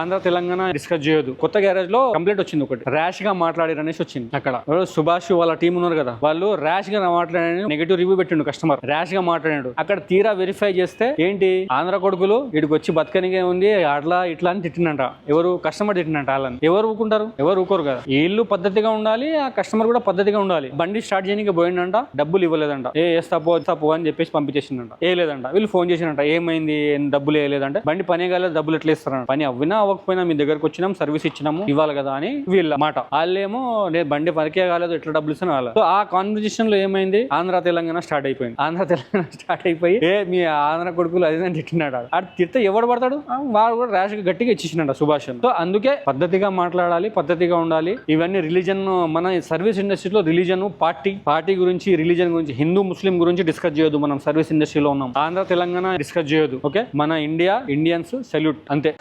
Andhra Telangana discuss చేయొద్దు. కొత్త garage లో కంప్లైంట్ వచ్చింది, ఒకటి ర్యాష్ గా మాట్లాడారు అనేసి వచ్చింది. అక్కడ సుభాష్ వాళ్ళ టీం ఉన్నారు కదా, వాళ్ళు ర్యాష్ గా మాట్లాడారని నెగటివ్ రివ్యూ పెట్టిండు కస్టమర్. ర్యాష్ గా మాట్లాడాడు. అక్కడ తీరా వెరిఫై చేస్తే ఏంటి, ఆంధ్ర కొడుకులు వీడికి వచ్చి బతకనిగే ఉంది అట్లా ఇట్లా అని తిట్టినంట. ఎవరు? కస్టమర్ తిట్టినంట. వాళ్ళని ఎవరు ఊరుకుంటారు? ఎవరు ఊరుకోరు కదా. వీళ్ళు పద్ధతిగా ఉండాలి, ఆ కస్టమర్ కూడా పద్ధతిగా ఉండాలి. బండి స్టార్ట్ చేయడానికి పోయిందంట, డబ్బులు ఇవ్వలేదంట. వేస్తాపో అని చెప్పేసి పంపించేసిందంట. ఏ లేదంట. వీళ్ళు ఫోన్ చేసినంట, ఏమైంది, డబ్బులు వేయలేదంటే. బండి పని కాలేదు, డబ్బులు ఎట్లా ఇస్తారంట. పని అవ్వినా అవ్వకపోయినా మీ దగ్గరకు వచ్చినాం, సర్వీస్ ఇచ్చినాము, ఇవ్వాలి కదా అని వీళ్ళ మాట. వాళ్ళేమో నేను బండి పనికే కాలేదు, ఎట్లా డబ్బులు ఇస్తాను వాళ్ళు. సో ఆ కాన్వర్జేషన్ లో ఏమైంది, ఆంధ్ర తెలంగాణ స్టార్ట్ అయిపోయింది. ఆంధ్ర తెలంగాణ స్టార్ట్ అయిపోయి మీ ఆంధ్ర కొడుకులు అదే తిట్టినాడు. అది తిడితే ఎవడు పడతాడు? వాడు కూడా ర్యాష్ గా గట్టిగా ఇచ్చేసినాడు సుభాష్. సో అందుకే పద్ధతిగా మాట్లాడాలి, పద్ధతిగా ఉండాలి. ఇవన్నీ రిలీజన్, మన సర్వీస్ ఇండస్ట్రీలో రిలీజన్, పార్టీ గురించి, రిలీజన్ గురించి, హిందూ ముస్లిం గురించి డిస్కస్ చేయొద్దు. మనం సర్వీస్ ఇండస్ట్రీలో ఉన్నాం. ఆంధ్ర తెలంగాణ డిస్కస్ చేయొద్దు. ఓకే, మన ఇండియన్స్ సెల్యూట్ అంతే.